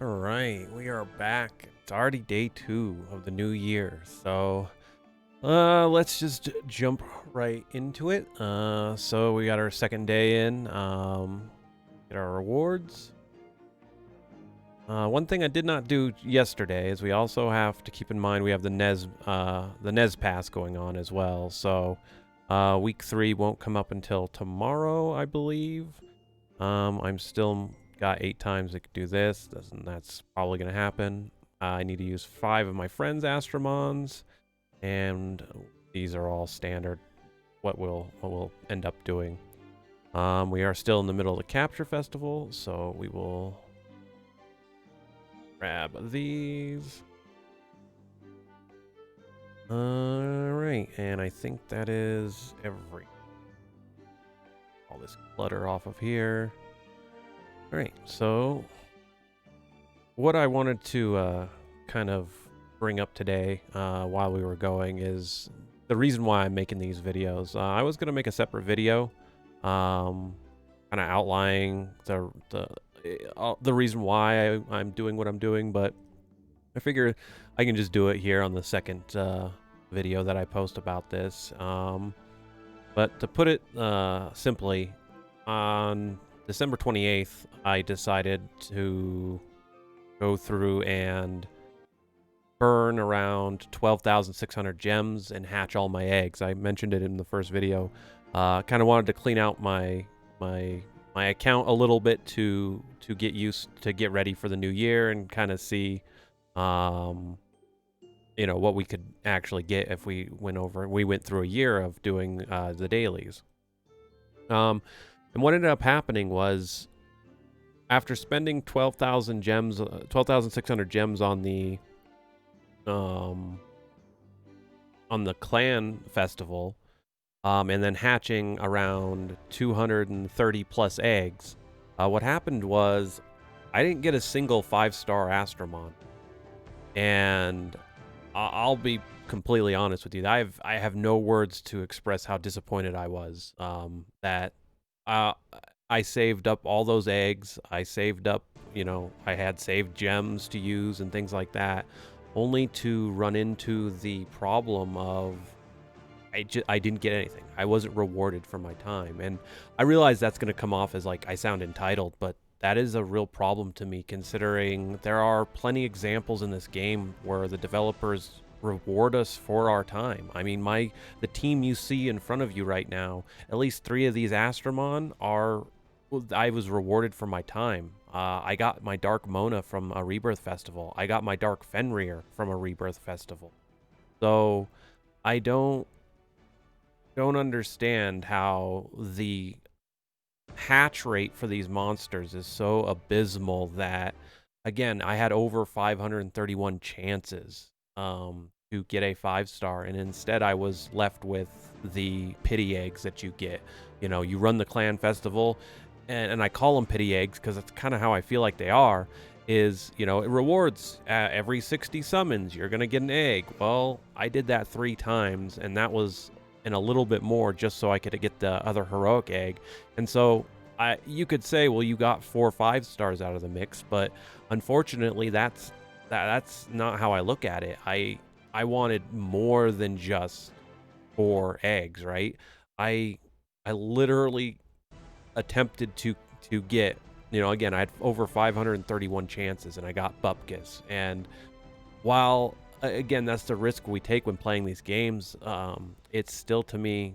All right, we are back. It's already day 2 of the new year, so let's just jump right into it. So we got our second day in. Get our rewards. One thing I did not do yesterday is we also have to keep in mind we have the NES pass going on as well. So week 3 won't come up until tomorrow, I believe. I'm still got 8 times I could do this. That's probably going to happen. I need to use 5 of my friends' Astromons, and these are all standard. What we'll end up doing. We are still in the middle of the capture festival, so we will grab these. All right, and I think that is all this clutter off of here. All right, so what I wanted to kind of bring up today while we were going is the reason why I'm making these videos. I was going to make a separate video kind of outlining the reason why I'm doing what I'm doing, but I figure I can just do it here on the second video that I post about this. But to put it simply, on December 28th, I decided to go through and burn around 12,600 gems and hatch all my eggs. I mentioned it in the first video. Kind of wanted to clean out my account a little bit to get ready for the new year and kind of see what we could actually get if we went through a year of doing the dailies. And what ended up happening was, after spending 12,600 gems on the clan festival, and then hatching around 230 plus eggs, what happened was I didn't get a single 5-star Astromon. And I'll be completely honest with you. I have no words to express how disappointed I was that I saved up all those eggs. I saved up, I had saved gems to use and things like that, only to run into the problem of I didn't get anything. I wasn't rewarded for my time. And I realize that's going to come off as like I sound entitled, but that is a real problem to me, considering there are plenty examples in this game where the developers reward us for our time. I mean, the team you see in front of you right now, at least 3 of these Astromon I was rewarded for my time. I got my Dark Mona from a Rebirth Festival. I got my Dark Fenrir from a Rebirth Festival. So I don't understand how the hatch rate for these monsters is so abysmal that, again, I had over 531 chances to get a 5-star, and instead I was left with the pity eggs that you get. You run the clan festival, and I call them pity eggs because that's kind of how I feel like they are, is, it rewards every 60 summons you're gonna get an egg. Well, I did that 3 times, and that was and a little bit more just so I could get the other heroic egg. And so you could say, well, you got 4 or 5 stars out of the mix, but unfortunately that's not how I look at it. I wanted more than just 4 eggs, right? I literally attempted to get, again, I had over 531 chances and I got Bupkis. And while, again, that's the risk we take when playing these games, it's still, to me,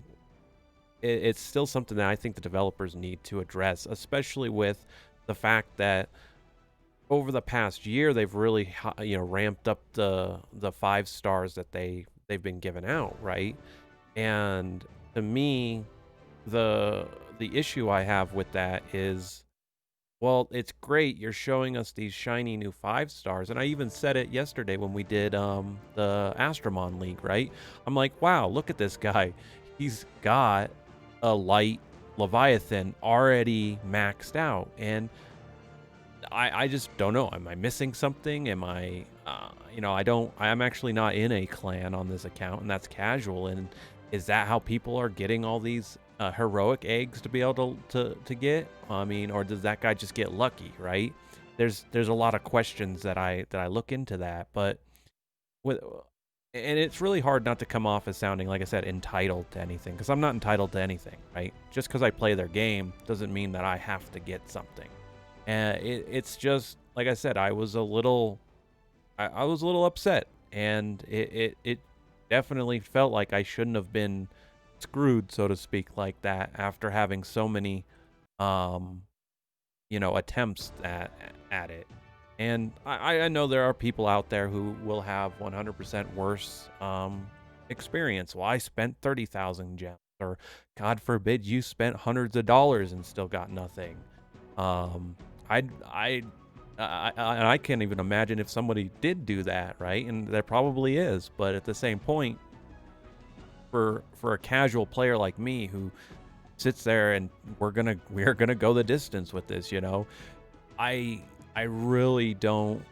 it's still something that I think the developers need to address, especially with the fact that over the past year they've really ramped up the 5 stars that they've been giving out, right? And to me, the issue I have with that is, well, it's great you're showing us these shiny new 5 stars, and I even said it yesterday when we did the Astromon League, right? I'm like, wow, look at this guy. He's got a light Leviathan already maxed out, and I just don't know. Am I missing something? Am I, I'm actually not in a clan on this account, and that's casual, and is that how people are getting all these heroic eggs to be able to get? I mean, or does that guy just get lucky, right? there's a lot of questions that I look into that, but with and it's really hard not to come off as sounding, like I said, entitled to anything, because I'm not entitled to anything, right? Just because I play their game doesn't mean that I have to get something. And it's just like I said, I was a little upset, and it definitely felt like I shouldn't have been screwed, so to speak, like that after having so many um attempts at it. And I know there are people out there who will have 100% worse experience. Well, I spent 30,000 gems, or God forbid you spent hundreds of dollars and still got nothing. Um, and I can't even imagine if somebody did do that, right? And there probably is, but at the same point, for a casual player like me who sits there and we're gonna go the distance with this, I I really don't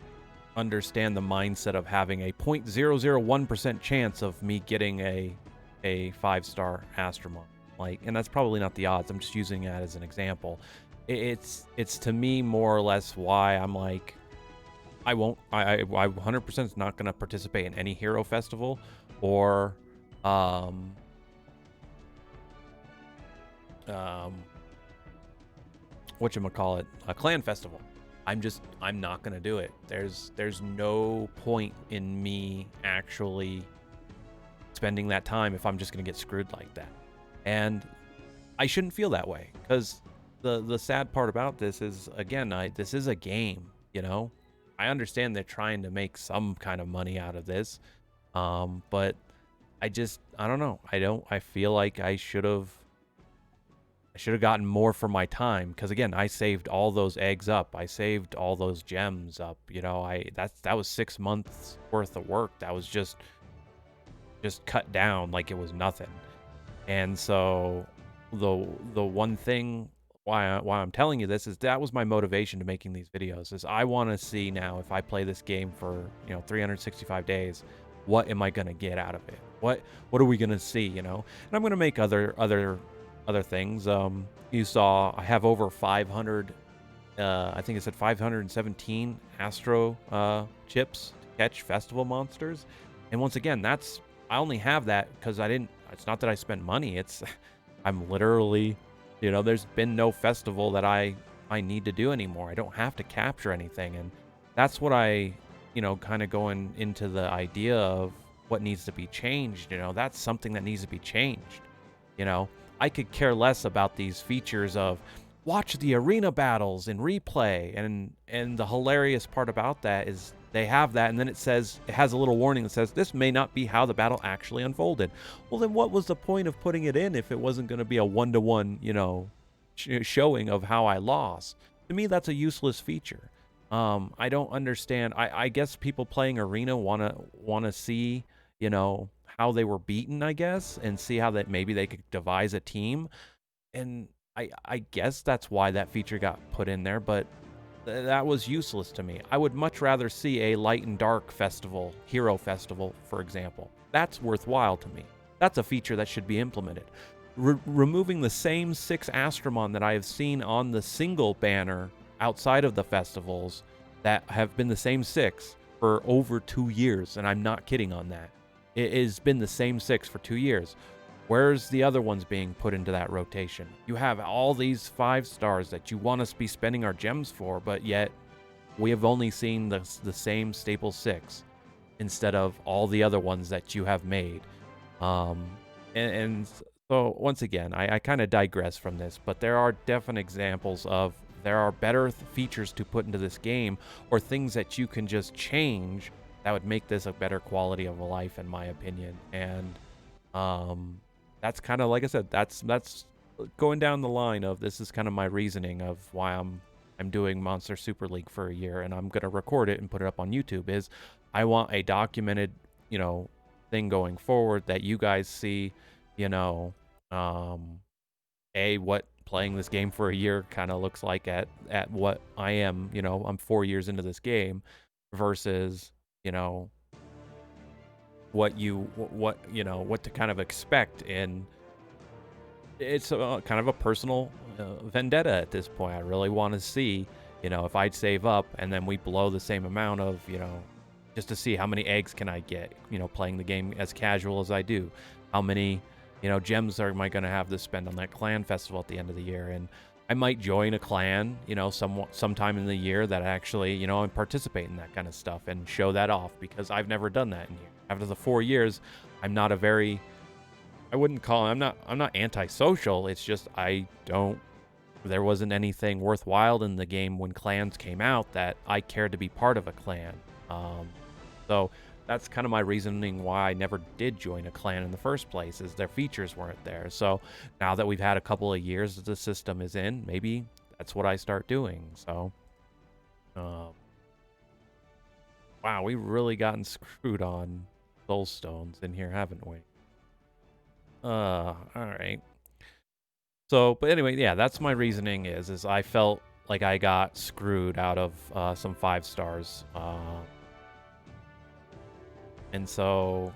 understand the mindset of having a 0.001% chance of me getting a 5-star Astromon. Like, and that's probably not the odds. I'm just using that as an example. It's to me more or less why I'm like, I 100% is not going to participate in any hero festival or um um whatchamacallit, a clan festival. I'm not gonna do it. There's no point in me actually spending that time if I'm just gonna get screwed like that. And I shouldn't feel that way, because the sad part about this is, again, this is a game, I understand they're trying to make some kind of money out of this, but I don't know. I feel like I should have gotten more for my time, because again, I saved all those eggs up. I saved all those gems up. That was 6 months worth of work. That was just cut down like it was nothing. And so the one thing why I'm telling you this is that was my motivation to making these videos, is I want to see now, if I play this game for 365 days, what am I gonna get out of it? What are we gonna see? And I'm gonna make other things. You saw I have over 500. I think it said 517 Astro chips to catch festival monsters. And once again, I only have that because I didn't. It's not that I spent money. It's I'm literally, there's been no festival that I need to do anymore. I don't have to capture anything, and that's what kind of going into the idea of what needs to be changed. That's something that needs to be changed. I could care less about these features of watch the arena battles in replay, and the hilarious part about that is they have that, and then it has a little warning that says this may not be how the battle actually unfolded. Well, then what was the point of putting it in if it wasn't going to be a one-to-one showing of how I lost? To me, that's a useless feature. I don't understand. I guess people playing arena wanna see how they were beaten, I guess, and see how that maybe they could devise a team. And I guess that's why that feature got put in there, but that was useless to me. I would much rather see a light and dark festival, hero festival, for example. That's worthwhile to me. That's a feature that should be implemented. Removing the same 6 Astromon that I have seen on the single banner outside of the festivals that have been the same 6 for over 2 years, and I'm not kidding on that. It has been the same 6 for 2 years. Where's the other ones being put into that rotation? You have all these 5 stars that you want us to be spending our gems for, but yet we have only seen the same staple 6 instead of all the other ones that you have made. And so once again, I kind of digress from this, but there are definite examples of there are better features to put into this game, or things that you can just change that would make this a better quality of life, in my opinion. And that's kind of, like I said, that's going down the line of, this is kind of my reasoning of why I'm doing Monster Super League for a year, and I'm gonna record it and put it up on YouTube. Is I want a documented thing going forward that you guys see, what playing this game for a year kind of looks like at what I am. I'm 4 years into this game versus what to kind of expect. And it's kind of a personal vendetta at this point. I really want to see You know, if I'd save up and then we blow the same amount of, just to see how many eggs can I get, playing the game as casual as I do. How many, gems am I going to have to spend on that clan festival at the end of the year? And I might join a clan, sometime in the year that actually, and participate in that kind of stuff and show that off, because I've never done that in here. After the 4 years, I'm not a very, I wouldn't call, I'm not antisocial. It's just, there wasn't anything worthwhile in the game when clans came out that I cared to be part of a clan. So that's kind of my reasoning why I never did join a clan in the first place, is their features weren't there. So now that we've had a couple of years that the system is in, maybe that's what I start doing. So, wow, we've really gotten screwed on soul stones in here, haven't we? All right. So, but anyway, yeah, that's my reasoning is I felt like I got screwed out of some 5 stars. And so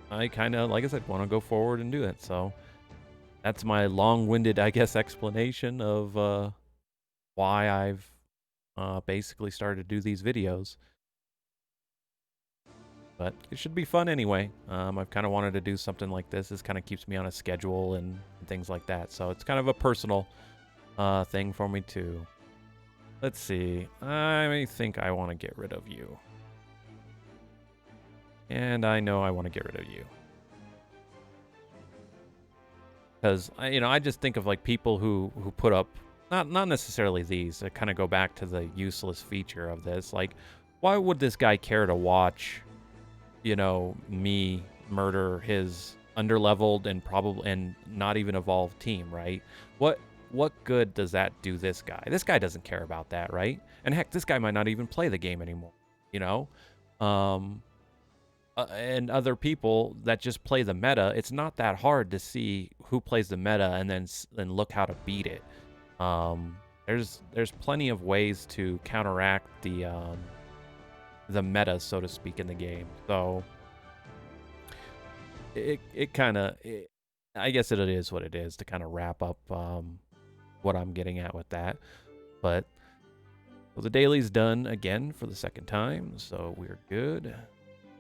I kind of, like I said, want to go forward and do it. So that's my long-winded, I guess, explanation of why I've basically started to do these videos. But it should be fun anyway. I've kind of wanted to do something like this. This kind of keeps me on a schedule and things like that. So it's kind of a personal thing for me too. Let's see. I think I want to get rid of you. And I know I want to get rid of you. Because, I just think of like people who put up, not necessarily these, that kind of go back to the useless feature of this. Like, why would this guy care to watch, me murder his underleveled and not even evolved team, right? What good does that do this guy? This guy doesn't care about that, right? And heck, this guy might not even play the game anymore, and other people that just play the meta, it's not that hard to see who plays the meta and then look how to beat it. There's plenty of ways to counteract the meta, so to speak, in the game. So it kind of, I guess it is what it is, to kind of wrap up what I'm getting at with that. But well, the daily's done again for the second time, so we're good.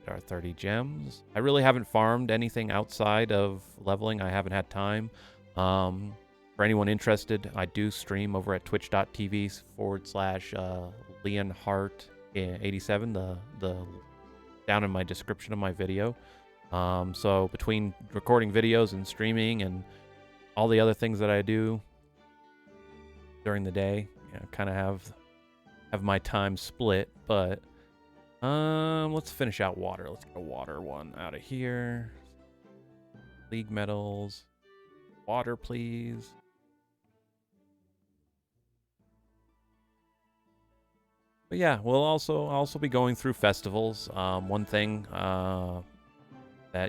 Our 30 gems. I really haven't farmed anything outside of leveling. I haven't had time. For anyone interested, I do stream over at twitch.tv/LeonHart87, the down in my description of my video. So between recording videos and streaming and all the other things that I do during the day, kind of have my time split, but let's finish out water. Let's get a water one out of here. League medals. Water, please. But yeah, we'll also be going through festivals. One thing that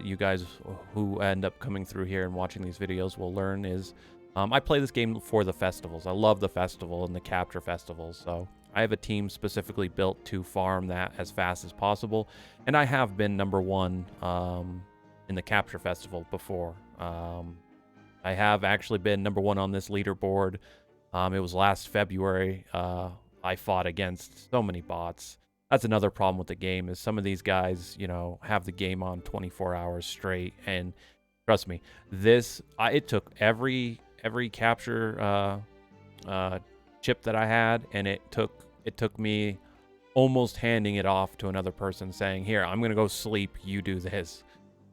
you guys who end up coming through here and watching these videos will learn is I play this game for the festivals. I love the festival and the capture festivals, so I have a team specifically built to farm that as fast as possible, and I have been number 1 in the capture festival before. I have actually been number 1 on this leaderboard. It was last February. I fought against so many bots. That's another problem with the game, is some of these guys, have the game on 24 hours straight, and trust me, it took every capture chip that I had, and it took me almost handing it off to another person saying, here, I'm gonna go sleep, you do this.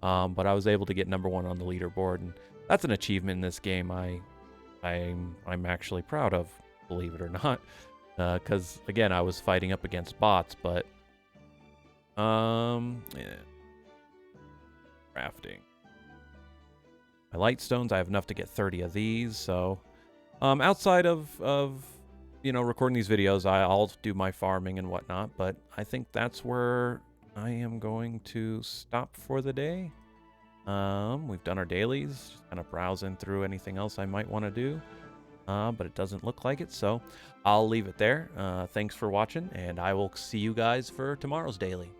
But I was able to get number 1 on the leaderboard, and that's an achievement in this game I'm actually proud of, believe it or not, because again, I was fighting up against bots. But yeah. Crafting my light stones, I have enough to get 30 of these. So outside of recording these videos, I'll do my farming and whatnot, but I think that's where I am going to stop for the day. We've done our dailies, just kind of browsing through anything else I might want to do, but it doesn't look like it, so I'll leave it there. Thanks for watching, and I will see you guys for tomorrow's daily.